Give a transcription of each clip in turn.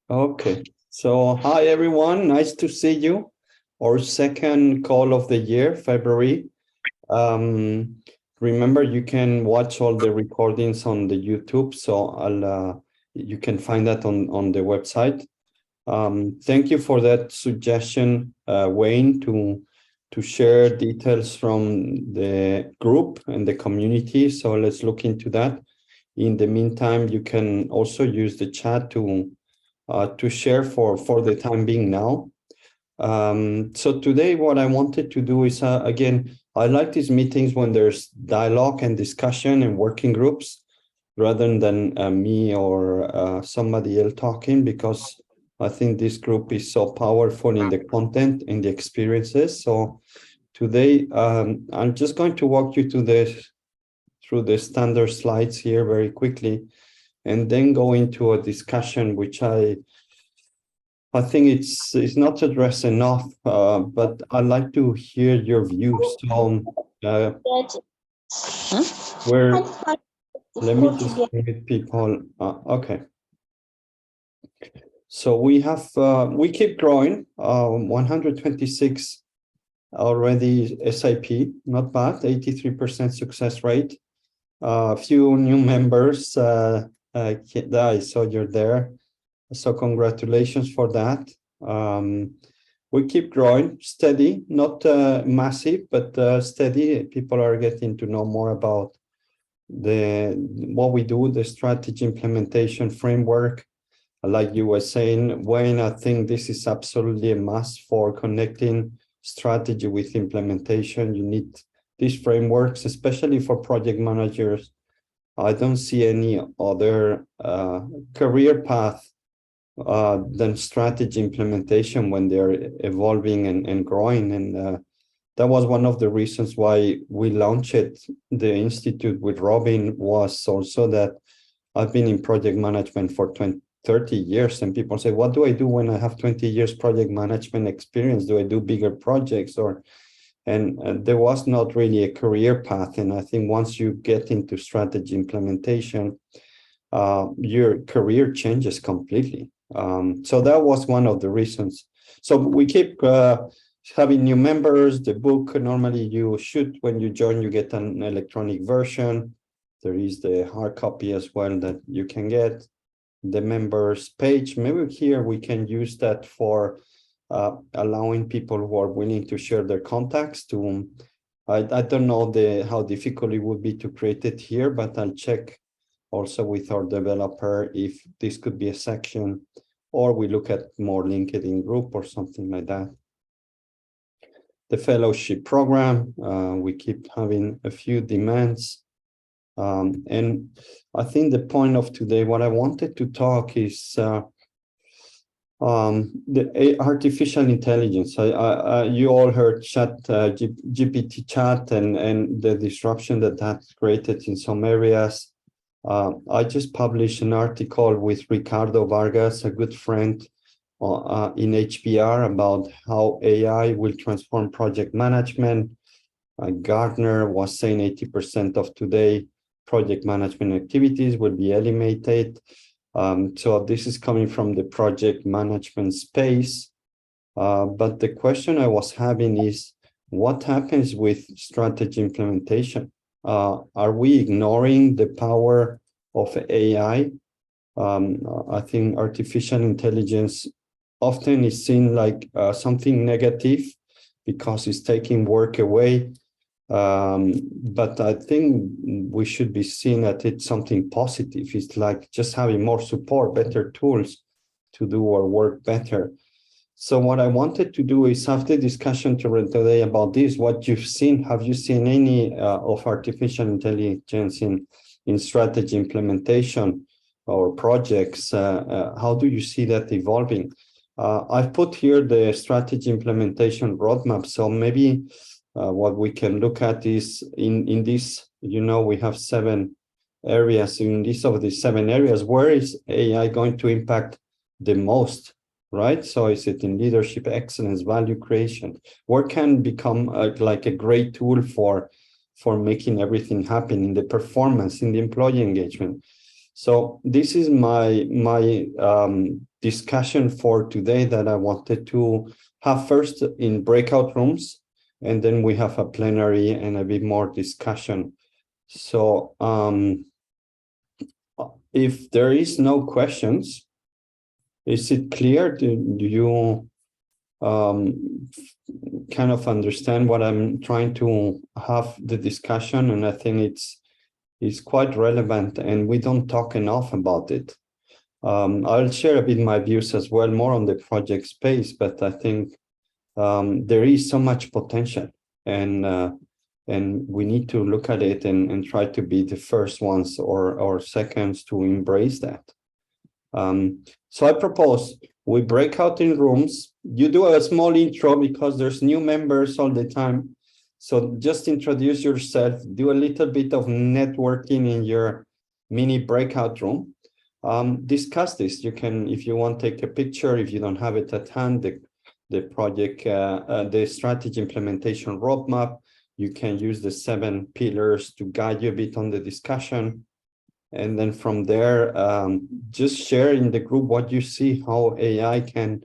Okay, so hi everyone, nice to see you. Our second call of the year, February. Um, Remember, you can watch all the recordings on the YouTube, so you can find that on the website. Thank you for that suggestion, Wayne, to share details from the group and the community. So let's look into that. In the meantime, you can also use the chat to share for the time being now. So today, what I wanted to do is, again, I like these meetings when there's dialogue and discussion and working groups rather than me or somebody else talking, because I think this group is so powerful in the content and the experiences. So today, I'm just going to walk you through the standard slides here very quickly, and then go into a discussion which I think it's not addressed enough, but I'd like to hear your views. So, where let me just meet people. Okay, so we keep growing. 126 already SIP, not bad. 83% success rate. A few new members. I saw you're there. So congratulations for that. We keep growing steady, not massive, but steady. People are getting to know more about what we do, the strategy implementation framework. Like you were saying, Wayne, I think this is absolutely a must for connecting strategy with implementation. You need these frameworks, especially for project managers. I don't see any other career path than strategy implementation when they're evolving and growing. And that was one of the reasons why we launched the Institute with Robin, was also that I've been in project management for 30 years, and people say, what do I do when I have 20 years project management experience? Do I do bigger projects? And there was not really a career path. And I think once you get into strategy implementation, your career changes completely. So that was one of the reasons. So we keep having new members. The book, normally you should, when you join, you get an electronic version. There is the hard copy as well that you can get. The members page, maybe here we can use that for allowing people who are willing to share their contacts to, I don't know how difficult it would be to create it here, but I'll check also with our developer if this could be a section, or we look at more LinkedIn group or something like that. The fellowship program, we keep having a few demands. And I think the point of today, what I wanted to talk is the artificial intelligence. You all heard GPT chat and the disruption that created in some areas. I just published an article with Ricardo Vargas, a good friend, in HBR about how AI will transform project management. Gartner was saying 80% of today project management activities will be eliminated. So this is coming from the project management space. But the question I was having is, what happens with strategy implementation? Are we ignoring the power of AI? I think artificial intelligence often is seen like something negative because it's taking work away. But I think we should be seeing that it's something positive. It's like just having more support, better tools to do our work better. So what I wanted to do is have the discussion today about this. What you've seen, have you seen any of artificial intelligence in strategy implementation or projects? How do you see that evolving? I've put here the strategy implementation roadmap. So maybe what we can look at is in this, we have 7 areas. In this of the 7 areas, where is AI going to impact the most? Right? So is it in leadership, excellence, value creation? Where can become like a great tool for making everything happen in the performance, in the employee engagement? So this is my discussion for today that I wanted to have first in breakout rooms, and then we have a plenary and a bit more discussion. So if there is no questions, is it clear? Do you kind of understand what I'm trying to have the discussion? And I think it's quite relevant, and we don't talk enough about it. I'll share a bit my views as well, more on the project space, but I think there is so much potential, and we need to look at it and try to be the first ones or seconds to embrace that. So I propose we break out in rooms. You do a small intro because there's new members all the time. So just introduce yourself, do a little bit of networking in your mini breakout room. Discuss this. You can, if you want, take a picture. If you don't have it at hand, the project, the strategy implementation roadmap, you can use the 7 pillars to guide you a bit on the discussion. And then from there, just share in the group what you see, how AI can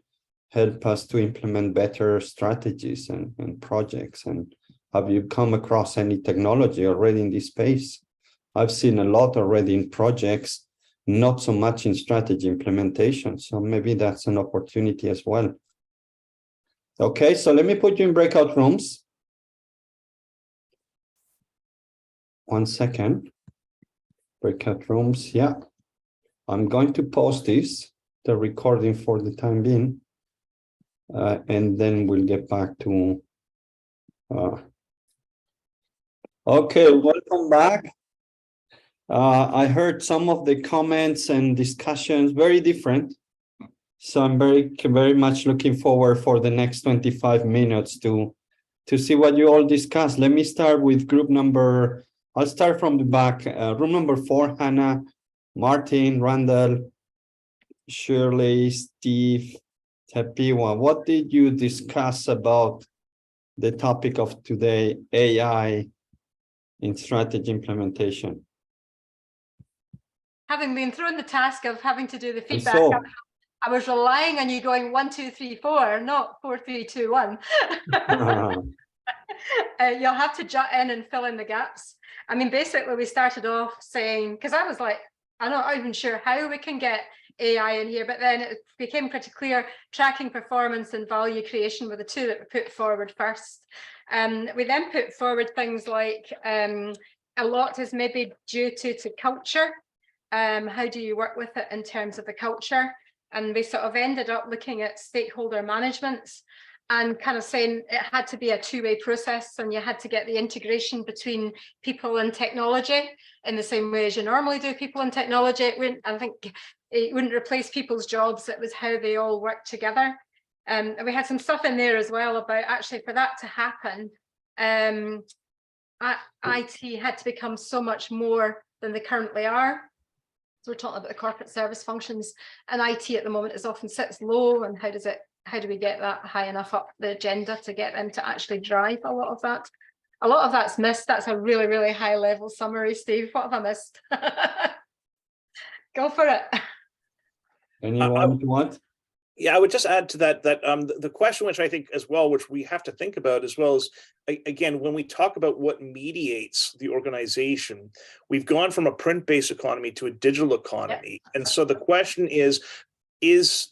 help us to implement better strategies and projects. And have you come across any technology already in this space? I've seen a lot already in projects, not so much in strategy implementation. So maybe that's an opportunity as well. Okay, so let me put you in breakout rooms. 1 second. Breakout rooms, yeah. I'm going to pause this, the recording for the time being, and then we'll get back to... Okay, welcome back. I heard some of the comments and discussions, very different. So I'm very much looking forward for the next 25 minutes to see what you all discuss. Let me start with group number... I'll start from the back. Room number 4, Hannah, Martin, Randall, Shirley, Steve, Tepiwa. What did you discuss about the topic of today, AI in strategy implementation? Having been thrown the task of having to do the feedback, So, I was relying on you going 1, 2, 3, 4, not 4, 3, 2, 1. You'll have to jut in and fill in the gaps. I mean, basically, we started off saying, because I was like, I'm not even sure how we can get AI in here, but then it became pretty clear tracking performance and value creation were the two that we put forward first. We then put forward things like a lot is maybe due to culture. How do you work with it in terms of the culture? And we sort of ended up looking at stakeholder management and kind of saying it had to be a two-way process, and you had to get the integration between people and technology in the same way as you normally do people and technology. I think it wouldn't replace people's jobs. It was how they all work together. And we had some stuff in there as well about actually for that to happen, IT had to become so much more than they currently are. So we're talking about the corporate service functions, and IT at the moment is often sits low, and how do we get that high enough up the agenda to get them to actually drive a lot of that? A lot of that's missed. That's a really, really high level summary, Steve. What have I missed? Go for it. anyone want? Yeah, I would just add to that the question, which I think as well, which we have to think about as well, is again, when we talk about what mediates the organization, we've gone from a print-based economy to a digital economy. Yeah. And so the question is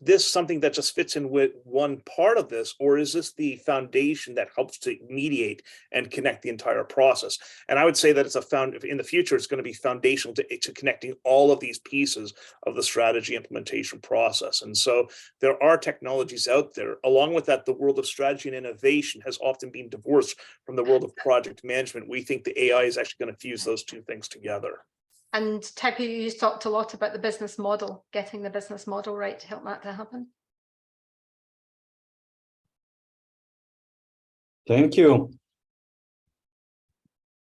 this something that just fits in with one part of this, or is this the foundation that helps to mediate and connect the entire process? And I would say that it's in the future, it's going to be foundational to connecting all of these pieces of the strategy implementation process. And so there are technologies out there. Along with that, the world of strategy and innovation has often been divorced from the world of project management. We think the AI is actually going to fuse those two things together. And Tepi, you talked a lot about the business model, getting the business model right to help that to happen. Thank you.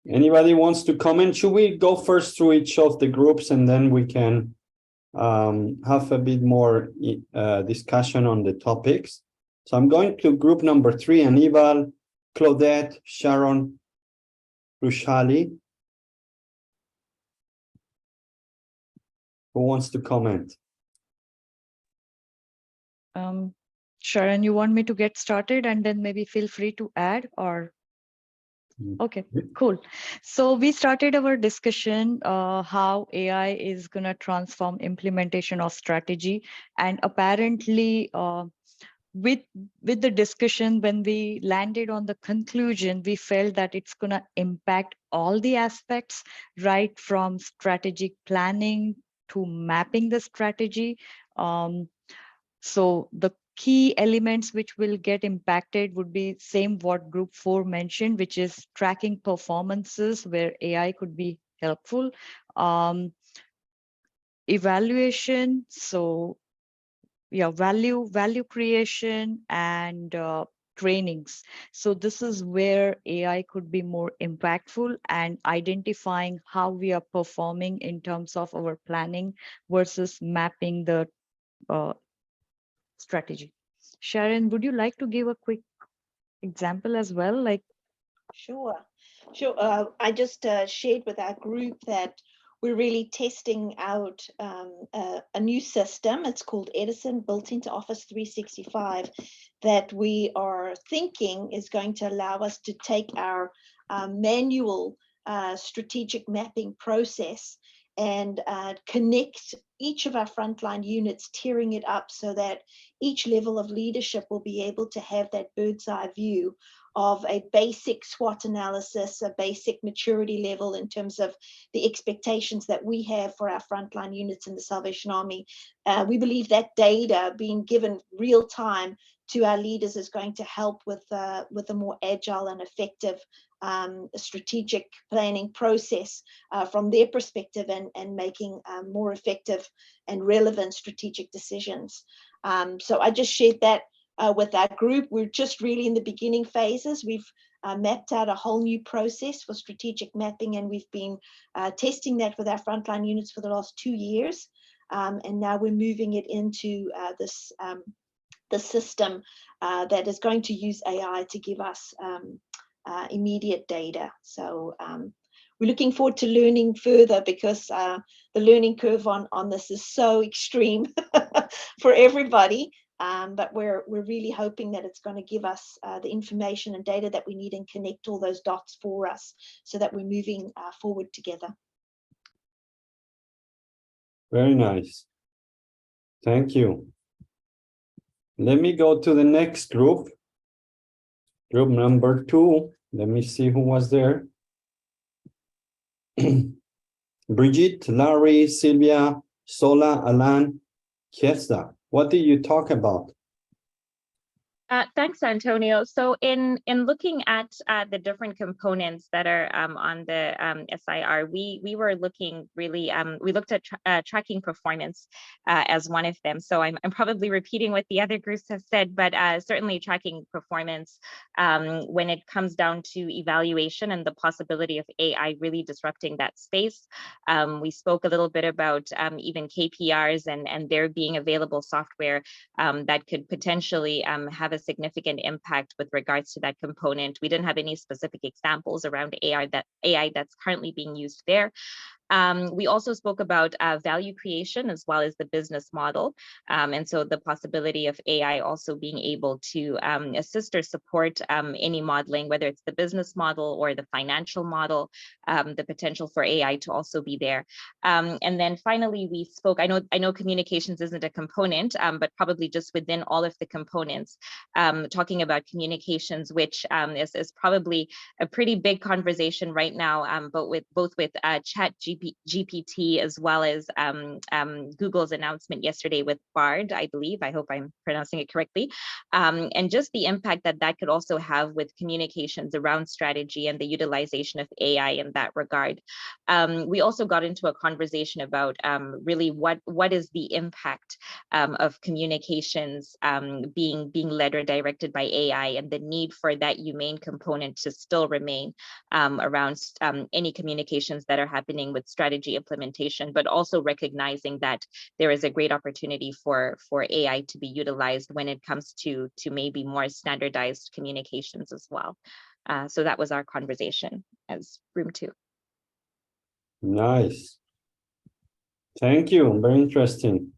Anybody wants to comment? Should we go first through each of the groups and then we can have a bit more discussion on the topics? So I'm going to group number 3, Anibal, Claudette, Sharon, Rushali. Who wants to comment? Sharon, you want me to get started and then maybe feel free to add or? Okay, cool. So we started our discussion how AI is going to transform implementation of strategy, and apparently with the discussion, when we landed on the conclusion, we felt that it's going to impact all the aspects, right from strategic planning to mapping the strategy. So the key elements which will get impacted would be same what group 4 mentioned, which is tracking performances where AI could be helpful. Evaluation, so yeah, value creation and trainings. So this is where AI could be more impactful, and identifying how we are performing in terms of our planning versus mapping the strategy. Sharon, would you like to give a quick example as well? Like, Sure. I just shared with our group that we're really testing out a new system. It's called Edison, built into Office 365, that we are thinking is going to allow us to take our manual strategic mapping process and connect each of our frontline units, tearing it up so that each level of leadership will be able to have that bird's eye view of a basic SWOT analysis, a basic maturity level in terms of the expectations that we have for our frontline units in the Salvation Army. We believe that data being given real time to our leaders is going to help with a more agile and effective strategic planning process from their perspective, and making more effective and relevant strategic decisions. So I just shared that with our group. We're just really in the beginning phases. We've mapped out a whole new process for strategic mapping, and we've been testing that with our frontline units for the last 2 years. And now we're moving it into the system that is going to use AI to give us immediate data. So we're looking forward to learning further, because the learning curve on this is so extreme for everybody. But we're really hoping that it's going to give us the information and data that we need and connect all those dots for us so that we're moving forward together. Very nice. Thank you. Let me go to the next group. Group number 2. Let me see who was there. Brigitte, Larry, Sylvia, Sola, Alan, Kiesta. What did you talk about? Thanks, Antonio. So in looking at the different components that are on the SIR, we were looking really, we looked at tracking performance as one of them. So I'm probably repeating what the other groups have said, but certainly tracking performance when it comes down to evaluation and the possibility of AI really disrupting that space. We spoke a little bit about even KPRs and there being available software that could potentially have a significant impact with regards to that component. We didn't have any specific examples around AI that's currently being used there. We also spoke about value creation as well as the business model. And so the possibility of AI also being able to assist or support any modeling, whether it's the business model or the financial model, the potential for AI to also be there. And then finally, we spoke, I know communications isn't a component, but probably just within all of the components, talking about communications, which is probably a pretty big conversation right now, but both with GPT as well as Google's announcement yesterday with Bard, I believe. I hope I'm pronouncing it correctly. And just the impact that could also have with communications around strategy and the utilization of AI in that regard. We also got into a conversation about really what is the impact of communications being led or directed by AI, and the need for that humane component to still remain around any communications that are happening with strategy implementation, but also recognizing that there is a great opportunity for AI to be utilized when it comes to maybe more standardized communications as well. So that was our conversation as room 2. Nice. Thank you. Very interesting.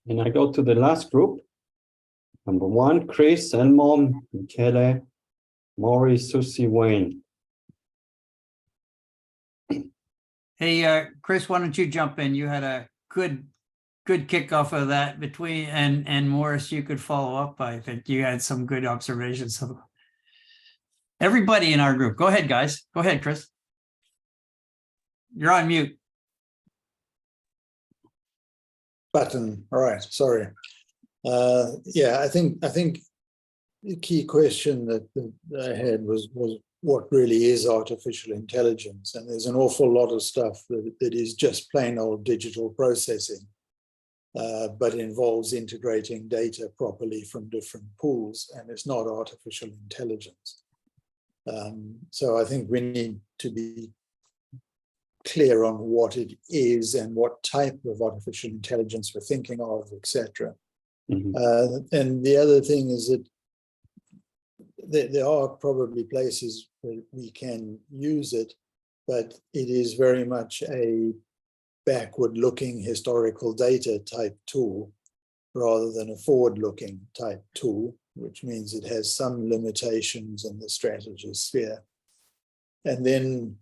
And I go to the last group. Number 1, Chris, Elmo, Michele, Maury, Susie, Wayne. Hey, Chris, why don't you jump in? You had a good kickoff of that between, and Morris, you could follow up. I think you had some good observations. So everybody in our group, go ahead, guys. Go ahead, Chris. You're on mute. Button. All right. Sorry. Yeah, I think the key question that I had was what really is artificial intelligence, and there's an awful lot of stuff that is just plain old digital processing, but involves integrating data properly from different pools, and it's not artificial intelligence. So I think we need to be clear on what it is and what type of artificial intelligence we're thinking of, etc. And the other thing is that there are probably places where we can use it, but it is very much a backward-looking historical data type tool rather than a forward-looking type tool, which means it has some limitations in the strategy sphere. And then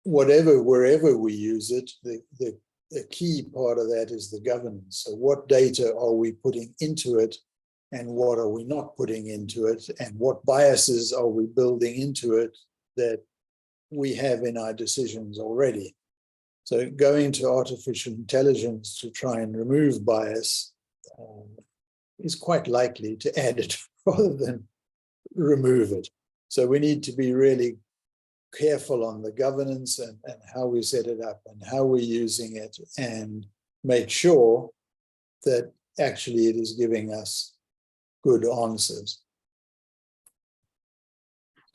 wherever we use it, the key part of that is the governance. So what data are we putting into it, and what are we not putting into it, and what biases are we building into it that we have in our decisions already? So going to artificial intelligence to try and remove bias is quite likely to add it rather than remove it. So we need to be really careful on the governance and how we set it up and how we're using it, and make sure that actually it is giving us good answers.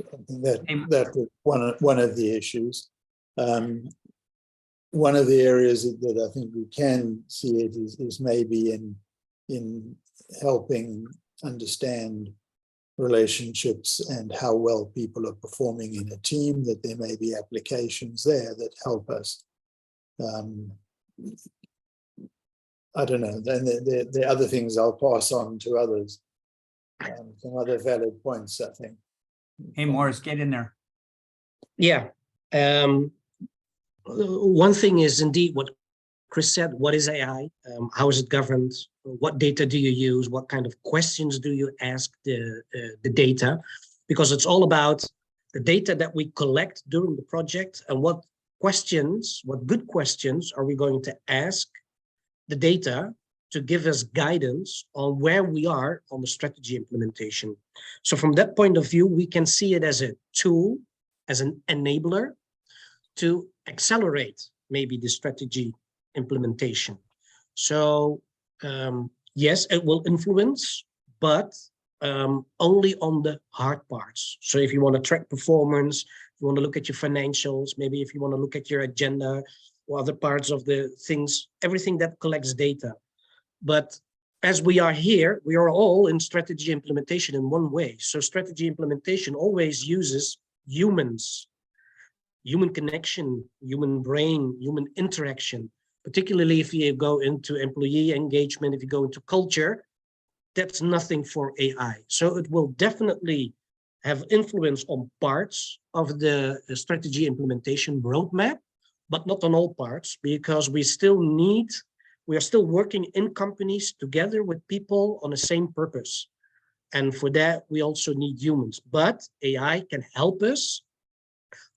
I think that was one of the issues. One of the areas that I think we can see it is maybe in helping understand relationships and how well people are performing in a team, that there may be applications there that help us. I don't know. Then the other things I'll pass on to others. Some other valid points, I think. Hey, Morris, get in there. Yeah. One thing is indeed what Chris said. What is AI? How is it governed? What data do you use? What kind of questions do you ask the data? Because it's all about the data that we collect during the project, and what good questions are we going to ask the data to give us guidance on where we are on the strategy implementation. So from that point of view, we can see it as a tool, as an enabler to accelerate maybe the strategy implementation. So yes, it will influence, but only on the hard parts. So if you want to track performance, if you want to look at your financials, maybe if you want to look at your agenda or other parts of the things, everything that collects data. But as we are here, we are all in strategy implementation in one way. So strategy implementation always uses humans, human connection, human brain, human interaction, particularly if you go into employee engagement, if you go into culture, that's nothing for AI. So it will definitely have influence on parts of the strategy implementation roadmap, but not on all parts, because we are still working in companies together with people on the same purpose. And for that, we also need humans. But AI can help us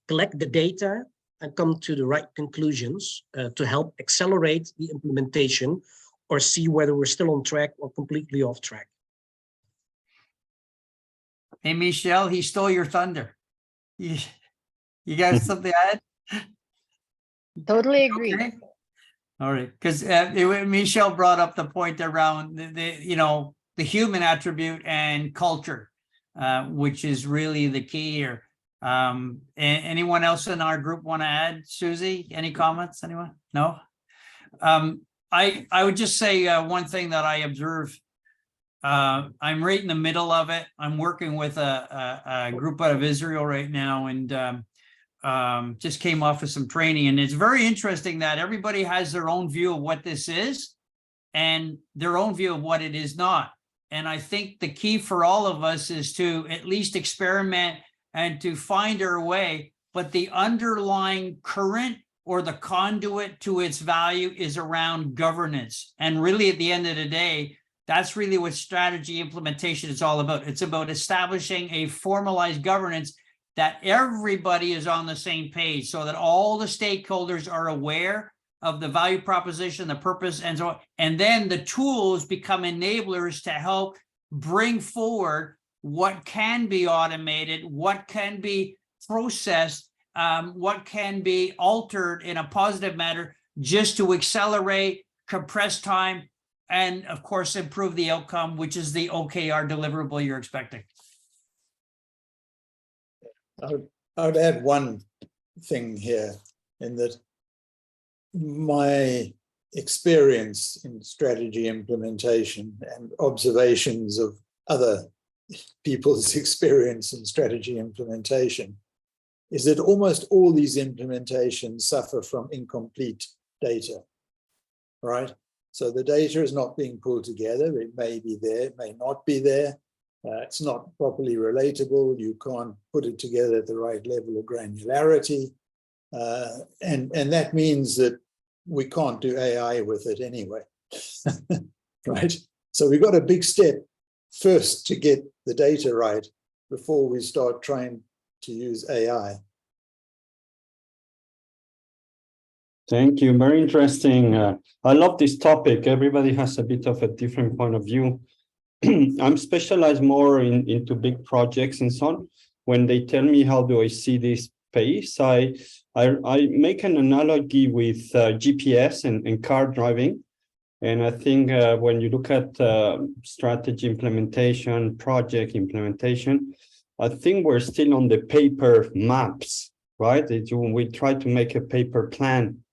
collect the data and come to the right conclusions to help accelerate the implementation, or see whether we're still on track or completely off track. Hey, Michelle, he stole your thunder. You got something to add? Totally agree. Okay. All right, because Michelle brought up the point around the human attribute and culture, which is really the key here. Anyone else in our group want to add? Susie, any comments? Anyone? No. I would just say one thing that I observe. I'm right in the middle of it. I'm working with a group out of Israel right now, and just came off of some training, and it's very interesting that everybody has their own view of what this is and their own view of what it is not. And I think the key for all of us is to at least experiment and to find our way, but the underlying current or the conduit to its value is around governance. And really, at the end of the day, that's really what strategy implementation is all about. It's about establishing a formalized governance that everybody is on the same page, so that all the stakeholders are aware of the value proposition, the purpose, and so on. And then the tools become enablers to help bring forward what can be automated, what can be processed, what can be altered in a positive manner, just to accelerate, compress time, and of course, improve the outcome, which is the OKR deliverable you're expecting. I would add one thing here, in that my experience in strategy implementation and observations of other people's experience in strategy implementation is that almost all these implementations suffer from incomplete data, right? So the data is not being pulled together. It may be there, it may not be there. It's not properly relatable. You can't put it together at the right level of granularity. And that means that we can't do AI with it anyway, right? So we've got a big step first to get the data right before we start trying to use AI. Thank you. Very interesting. I love this topic. Everybody has a bit of a different point of view. I'm specialized more into big projects and so on. When they tell me how do I see this space, I make an analogy with GPS and car driving. And I think when you look at strategy implementation, project implementation, I think we're still on the paper maps, right? We try to make a paper plan.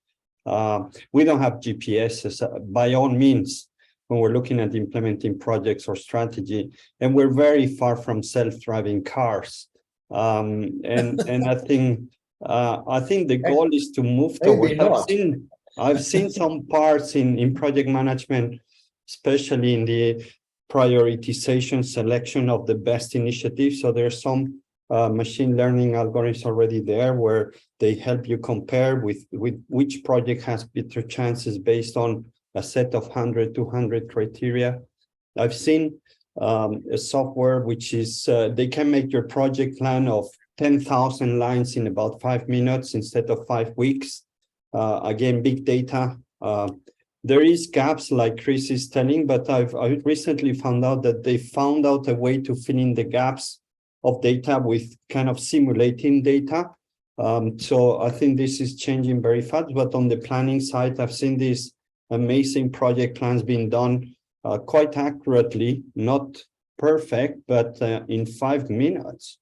We don't have GPS by all means when we're looking at implementing projects or strategy, and we're very far from self-driving cars. And I think the goal is to move towards. I've seen some parts in project management, especially in the prioritization selection of the best initiatives. So there's some machine learning algorithms already there where they help you compare with which project has better chances based on a set of 100, 200 criteria. I've seen a software which is, they can make your project plan of 10,000 lines in about 5 minutes instead of 5 weeks. Again, big data. There is gaps like Chris is telling, but I recently found out that they found out a way to fill in the gaps of data with kind of simulating data. So I think this is changing very fast, but on the planning side, I've seen these amazing project plans being done quite accurately, not perfect, but in 5 minutes.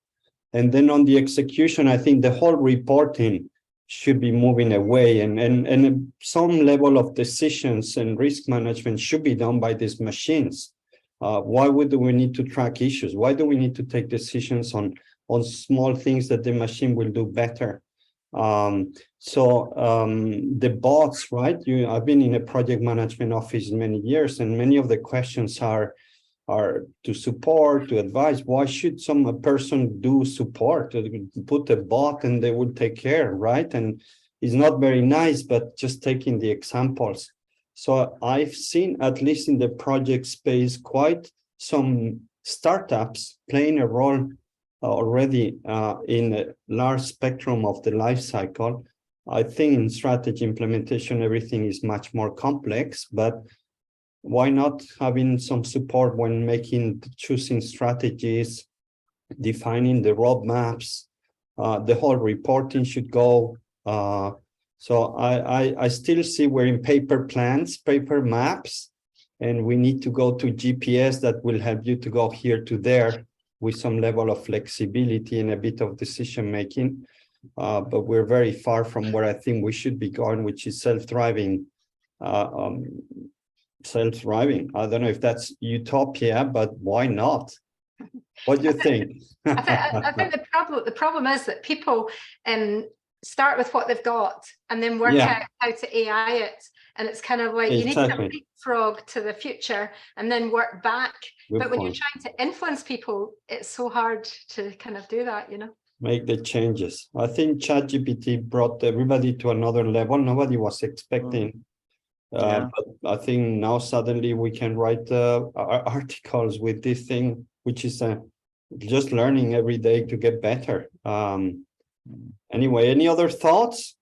And then on the execution, I think the whole reporting should be moving away, and some level of decisions and risk management should be done by these machines. Why would we need to track issues? Why do we need to take decisions on small things that the machine will do better? The bots, right? I've been in a project management office many years, and many of the questions are to support, to advise. Why should a person do support? Put a bot and they will take care, right? And it's not very nice, but just taking the examples. So I've seen, at least in the project space, quite some startups playing a role already in a large spectrum of the life cycle. I think in strategy implementation, everything is much more complex, but why not having some support when choosing strategies, defining the roadmaps, the whole reporting should go. So I still see we're in paper plans, paper maps, and we need to go to GPS that will help you to go here to there with some level of flexibility and a bit of decision making. But we're very far from where I think we should be going, which is self-driving. Self-driving. I don't know if that's utopia, but why not? What do you think? I think the problem is that people start with what they've got and then work Yeah. out how to AI it. And it's kind of like you need to Exactly. leapfrog to the future and then work back. Good But when point. you're trying to influence people, it's so hard to kind of do that, you know. Make the changes. I think ChatGPT brought everybody to another level. Nobody was expecting. Yeah. But I think now suddenly we can write articles with this thing, which is just learning every day to get better. Anyway, any other thoughts?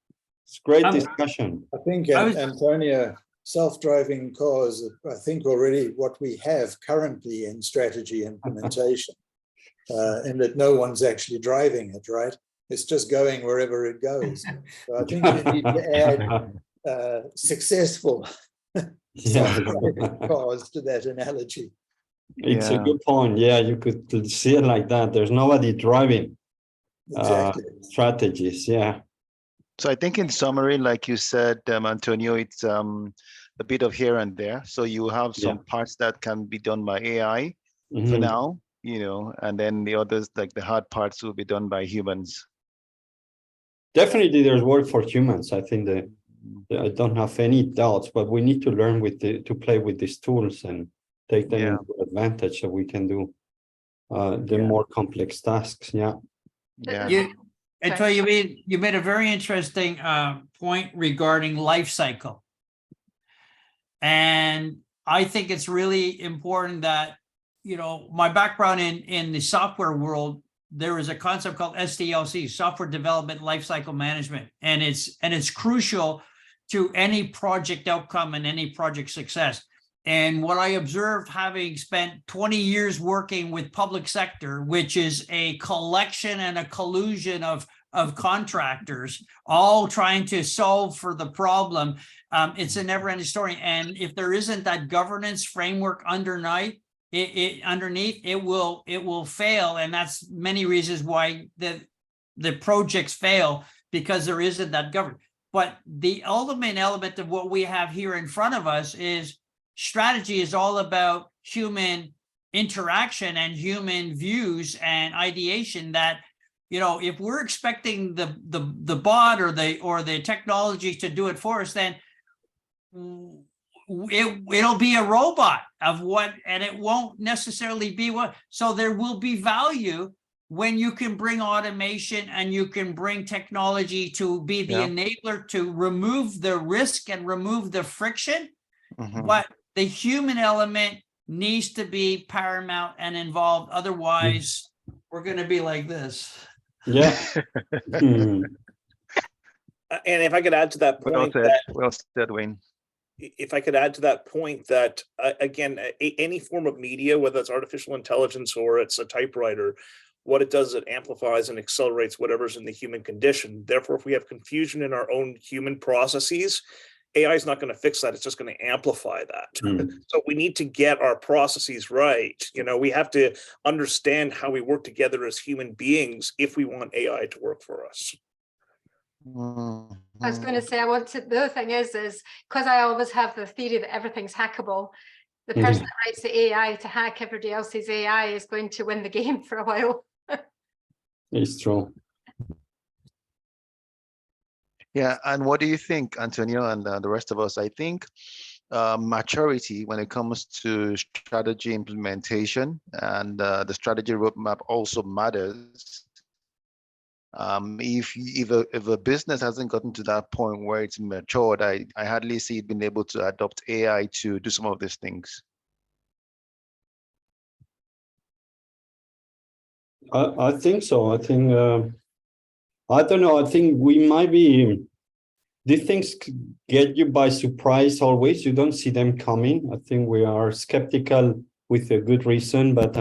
It's great discussion. I think, I was- Antonia, self-driving cars, I think already what we have currently in strategy implementation, and that no one's actually driving it, right? It's just going wherever it goes. So I think we need to add successful self-driving cars to that analogy. It's a Yeah. good point. Yeah, you could see it like that. There's nobody driving Exactly. strategies. Yeah. So I think in summary, like you said, Antonio, it's a bit of here and there. So you have some parts that can be done by AI for now, you know, and then the others, like the hard parts, will be done by humans. Definitely, there's work for humans. I think that I don't have any doubts, but we need to learn to play with these tools and take them into advantage so we can do the more complex tasks. Yeah. Yeah. Antonio, you made a very interesting point regarding life cycle. And I think it's really important that, you know, my background in the software world, there is a concept called SDLC, Software Development Lifecycle Management. And it's crucial to any project outcome and any project success. And what I observed, having spent 20 years working with public sector, which is a collection and a collusion of contractors, all trying to solve for the problem, it's a never-ending story. And if there isn't that governance framework underneath, it will fail. And that's many reasons why the projects fail, because there isn't that governance. But the ultimate element of what we have here in front of us is strategy is all about human interaction and human views and ideation. That, you know, if we're expecting the bot or the technology to do it for us, then it'll be a robot of what, and it won't necessarily be what. So there will be value when you can bring automation and you can bring technology to be the enabler to remove the risk and remove the friction. But the human element needs to be paramount and involved. Otherwise, we're going to be like this. Yeah. And if I could add to that point, well said, Wayne. If I could add to that point that, again, any form of media, whether it's artificial intelligence or it's a typewriter, what it does, it amplifies and accelerates whatever's in the human condition. Therefore, if we have confusion in our own human processes, AI is not going to fix that. It's just going to amplify that. So we need to get our processes right. You know, we have to understand how we work together as human beings if we want AI to work for us. I was going to say, the other thing is because I always have the theory that everything's hackable, the person that writes the AI to hack everybody else's AI is going to win the game for a while. It's true. Yeah, and what do you think, Antonio, and the rest of us? I think maturity when it comes to strategy implementation and the strategy roadmap also matters. If a business hasn't gotten to that point where it's matured, I hardly see it being able to adopt AI to do some of these things. I think so. I think, I don't know. I think we might be, these things get you by surprise always. You don't see them coming. I think we are skeptical with a good reason, but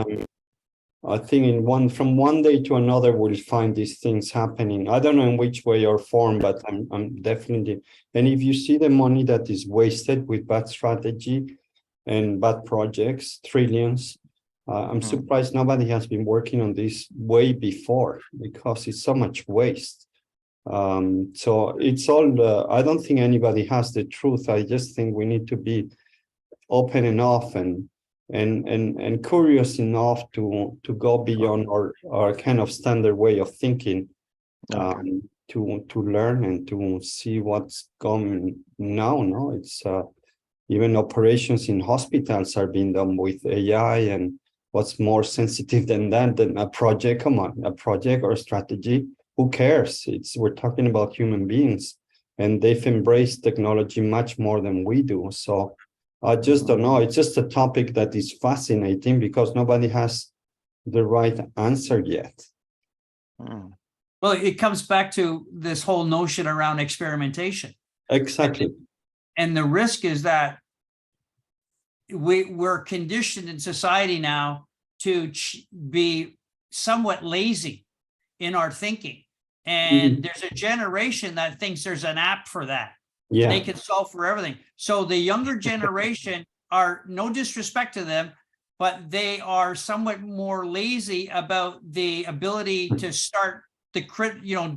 I think from one day to another, we'll find these things happening. I don't know in which way or form, but I'm definitely, and if you see the money that is wasted with bad strategy and bad projects, trillions, I'm surprised nobody has been working on this way before, because it's so much waste. So it's all, I don't think anybody has the truth. I just think we need to be open enough and and curious enough to go beyond our kind of standard way of thinking, to learn and to see what's coming now. No, it's even operations in hospitals are being done with AI, and what's more sensitive than that, than a project? Come on, a project or a strategy, who cares? We're talking about human beings, and they've embraced technology much more than we do. So I just don't know. It's just a topic that is fascinating because nobody has the right answer yet. Well, it comes back to this whole notion around experimentation. Exactly. And the risk is that we're conditioned in society now to be somewhat lazy in our thinking. And there's a generation that thinks there's an app for that. Yeah. They can solve for everything. So the younger generation are, no disrespect to them, but they are somewhat more lazy about the ability to start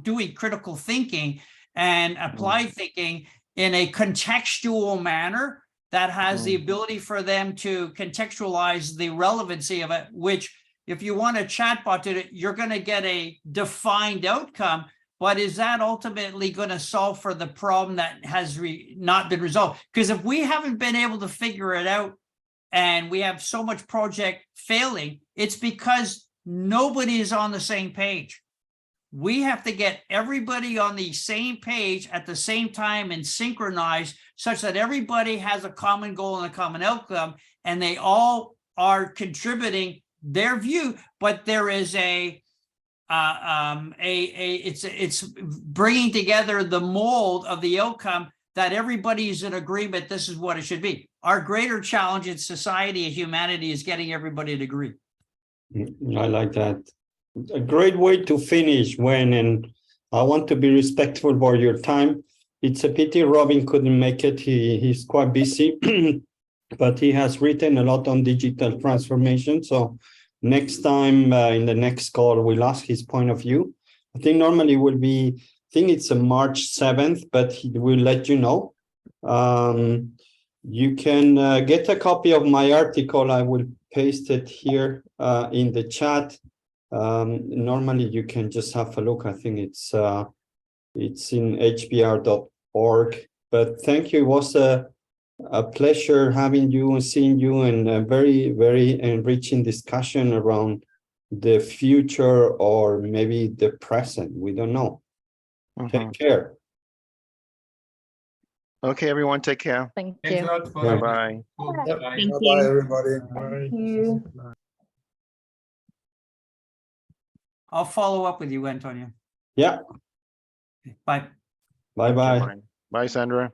doing critical thinking and applied thinking in a contextual manner that has the ability for them to contextualize the relevancy of it, which if you want a chatbot to it, you're going to get a defined outcome, but is that ultimately going to solve for the problem that has not been resolved? Because if we haven't been able to figure it out and we have so much project failing, it's because nobody is on the same page. We have to get everybody on the same page at the same time and synchronize such that everybody has a common goal and a common outcome, and they all are contributing their view, but there is it's bringing together the mold of the outcome that everybody is in agreement. This is what it should be. Our greater challenge in society and humanity is getting everybody to agree. I like that. A great way to finish, Wayne, and I want to be respectful for your time. It's a pity Robin couldn't make it. He's quite busy, but he has written a lot on digital transformation. So next time in the next call, we'll ask his point of view. I think normally will be, I think it's a March 7th, but he will let you know. You can get a copy of my article. I will paste it here in the chat. Normally you can just have a look. I think it's in hbr.org. But thank you. It was a pleasure having you and seeing you, and a very, very enriching discussion around the future or maybe the present. We don't know. Take care. Okay, everyone, take care. Thank Thanks you. a lot for Bye-bye. Yep. Thank Bye-bye, you. everybody. Thank you. I'll follow up with you, Antonio. Yeah. Bye. Bye-bye. Bye, Sandra.